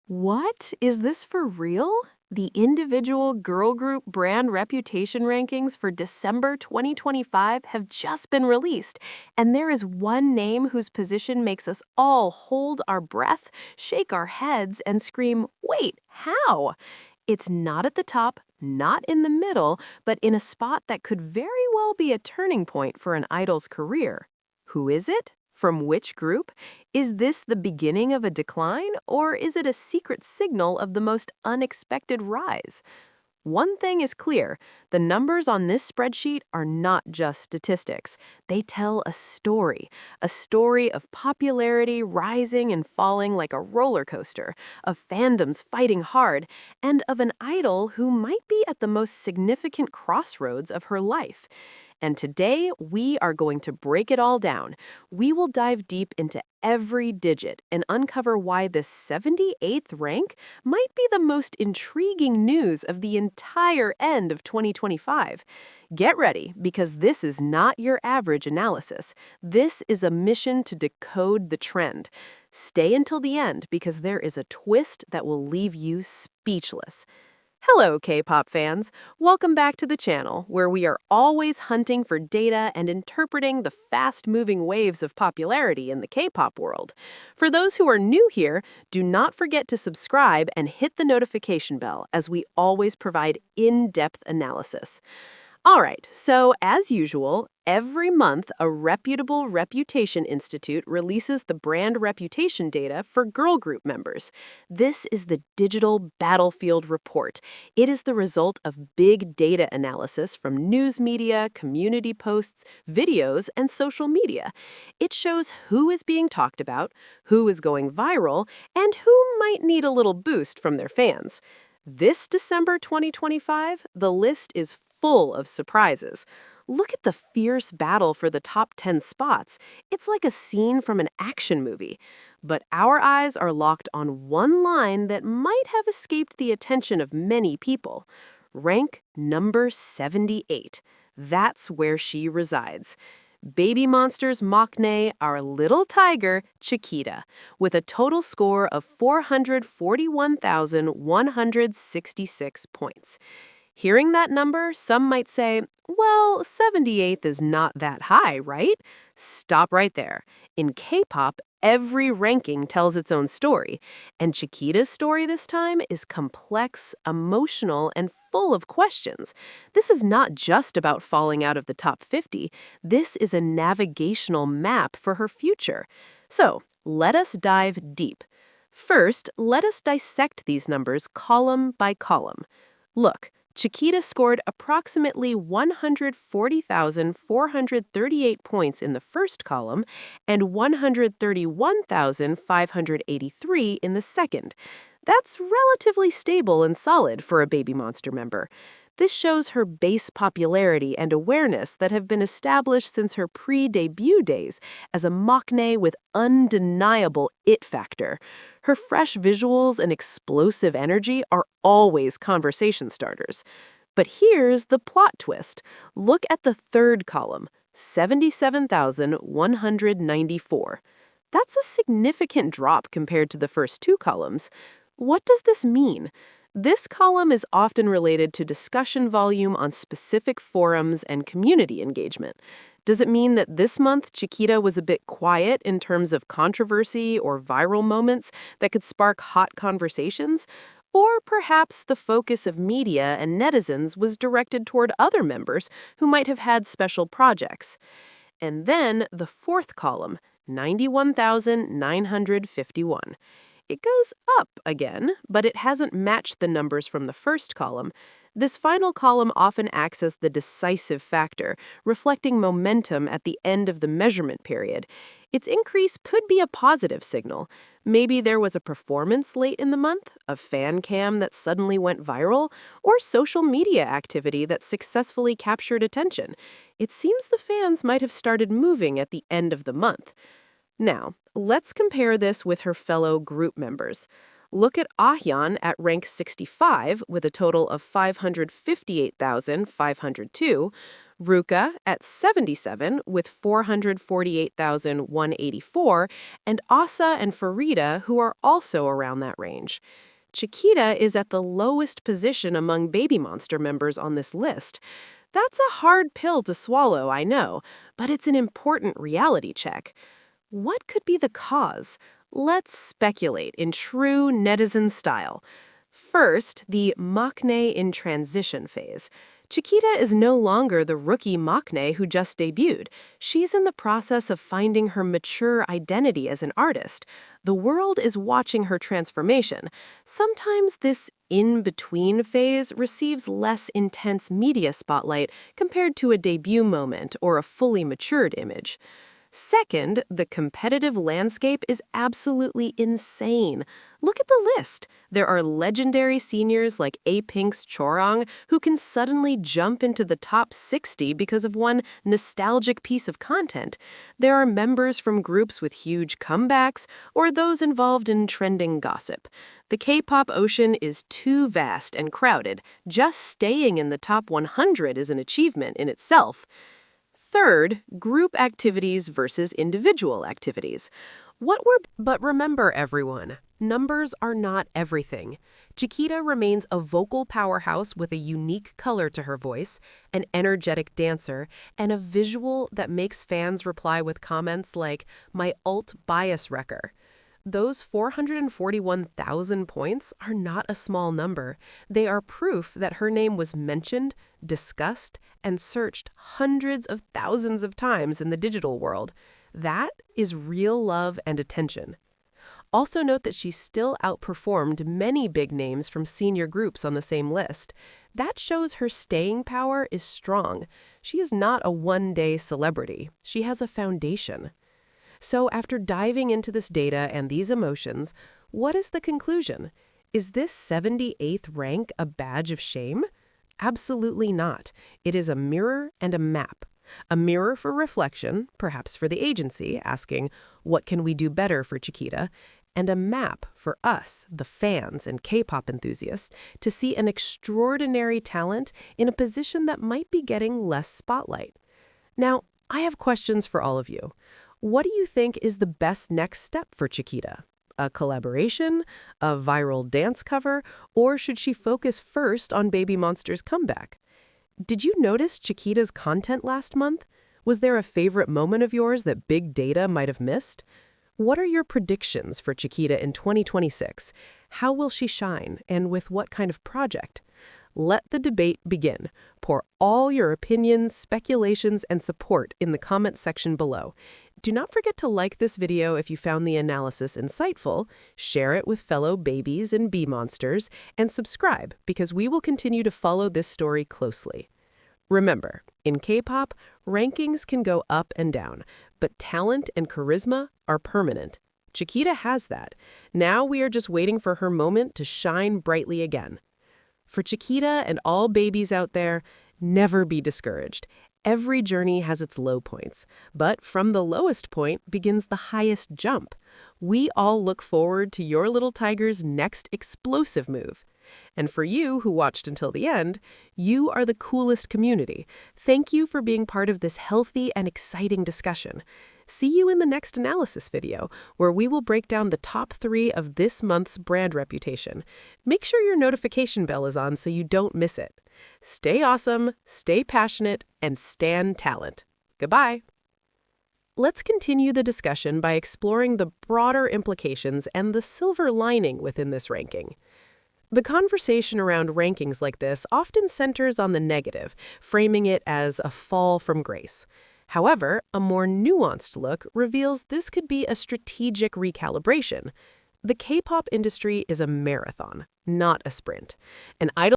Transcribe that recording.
What? Is this for real? The individual girl group brand reputation rankings for December 2025 have just been released, and there is one name whose position makes us all hold our breath, shake our heads, and scream, wait, how? It's not at the top, not in the middle, but in a spot that could very well be a turning point for an idol's career. Who is it? From which group? Is this the beginning of a decline, or is it a secret signal of the most unexpected rise? One thing is clear, the numbers on this spreadsheet are not just statistics. They tell a story of popularity rising and falling like a roller coaster, of fandoms fighting hard, and of an idol who might be at the most significant crossroads of her life. And today, we are going to break it all down. We will dive deep into every digit and uncover why this 78th rank might be the most intriguing news of the entire end of 2025. Get ready, because this is not your average analysis. This is a mission to decode the trend. Stay until the end, because there is a twist that will leave you speechless. Hello, K-pop fans. Welcome back to the channel, where we are always hunting for data and interpreting the fast-moving waves of popularity in the K-pop world. For those who are new here, do not forget to subscribe and hit the notification bell, as we always provide in-depth analysis. All right, so as usual, every month a reputable reputation institute releases the brand reputation data for girl group members. This is the Digital Battlefield Report. It is the result of big data analysis from news media, community posts, videos, and social media. It shows who is being talked about, who is going viral, and who might need a little boost from their fans. This December 2025, the list is full of surprises. Look at the fierce battle for the top 10 spots. It's like a scene from an action movie. But our eyes are locked on one line that might have escaped the attention of many people. Rank number 78. That's where she resides. BabyMonster's Maknae, our little tiger, Chiquita, with a total score of 441,166 points. Hearing that number, some might say, well, 78th is not that high, right? Stop right there. In K-pop, every ranking tells its own story, and Chiquita's story this time is complex, emotional, and full of questions. This is not just about falling out of the top 50. This is a navigational map for her future. So, let us dive deep. First, let us dissect these numbers column by column. Look, Chiquita scored approximately 140,438 points in the first column and 131,583 in the second. That's relatively stable and solid for a BabyMonster member. This shows her base popularity and awareness that have been established since her pre-debut days as a Maknae with undeniable it factor. Her fresh visuals and explosive energy are always conversation starters. But here's the plot twist. Look at the third column, 77,194. That's a significant drop compared to the first two columns. What does this mean? This column is often related to discussion volume on specific forums and community engagement. Does it mean that this month Chiquita was a bit quiet in terms of controversy or viral moments that could spark hot conversations? Or perhaps the focus of media and netizens was directed toward other members who might have had special projects? And then the fourth column, 91,951. It goes up again, but it hasn't matched the numbers from the first column. This final column often acts as the decisive factor, reflecting momentum at the end of the measurement period. Its increase could be a positive signal. Maybe there was a performance late in the month, a fan cam that suddenly went viral, or social media activity that successfully captured attention. It seems the fans might have started moving at the end of the month. Now, let's compare this with her fellow group members. Look at Ahyeon at rank 65 with a total of 558,502 Ruka at 77 with 448,184, and Asa and Farida, who are also around that range. Chiquita is at the lowest position among BabyMonster members on this list. That's a hard pill to swallow, I know, but it's an important reality check. What could be the cause? Let's speculate in true netizen style. First, the Maknae in transition phase. Chiquita is no longer the rookie Maknae who just debuted. She's in the process of finding her mature identity as an artist. The world is watching her transformation. Sometimes this in-between phase receives less intense media spotlight compared to a debut moment or a fully matured image. Second, the competitive landscape is absolutely insane. Look at the list. There are legendary seniors like A-Pink's Chorong who can suddenly jump into the top 60 because of one nostalgic piece of content. There are members from groups with huge comebacks or those involved in trending gossip. The K-pop ocean is too vast and crowded. Just staying in the top 100 is an achievement in itself. Third, group activities versus individual activities. But remember, everyone, numbers are not everything. Chiquita remains a vocal powerhouse with a unique color to her voice, an energetic dancer, and a visual that makes fans reply with comments like, "My alt bias wrecker." Those 441,000 points are not a small number. They are proof that her name was mentioned, discussed, and searched hundreds of thousands of times in the digital world. That is real love and attention. Also note that she still outperformed many big names from senior groups on the same list. That shows her staying power is strong. She is not a one-day celebrity. She has a foundation. So after diving into this data and these emotions, what is the conclusion? Is this 78th rank a badge of shame? Absolutely not. It is a mirror and a map. A mirror for reflection, perhaps for the agency, asking, what can we do better for Chiquita? And a map for us, the fans and K-pop enthusiasts, to see an extraordinary talent in a position that might be getting less spotlight. Now, I have questions for all of you. What do you think is the best next step for Chiquita? A collaboration, a viral dance cover, or should she focus first on BabyMonster's comeback? Did you notice Chiquita's content last month? Was there a favorite moment of yours that big data might have missed? What are your predictions for Chiquita in 2026? How will she shine, and with what kind of project? Let the debate begin. Pour all your opinions, speculations, and support in the comment section below. Do not forget to like this video if you found the analysis insightful, share it with fellow babies and bee-monsters, and subscribe because we will continue to follow this story closely. Remember, in K-pop, rankings can go up and down, but talent and charisma are permanent. Chiquita has that. Now we are just waiting for her moment to shine brightly again. For Chiquita and all babies out there, never be discouraged. Every journey has its low points, but from the lowest point begins the highest jump. We all look forward to your little tiger's next explosive move. And for you who watched until the end, you are the coolest community. Thank you for being part of this healthy and exciting discussion. See you in the next analysis video, where we will break down the top 3 of this month's brand reputation. Make sure your notification bell is on so you don't miss it. Stay awesome, stay passionate, and stand talent. Goodbye. Let's continue the discussion by exploring the broader implications and the silver lining within this ranking. The conversation around rankings like this often centers on the negative, framing it as a fall from grace. However, a more nuanced look reveals this could be a strategic recalibration. The K-pop industry is a marathon, not a sprint. An idol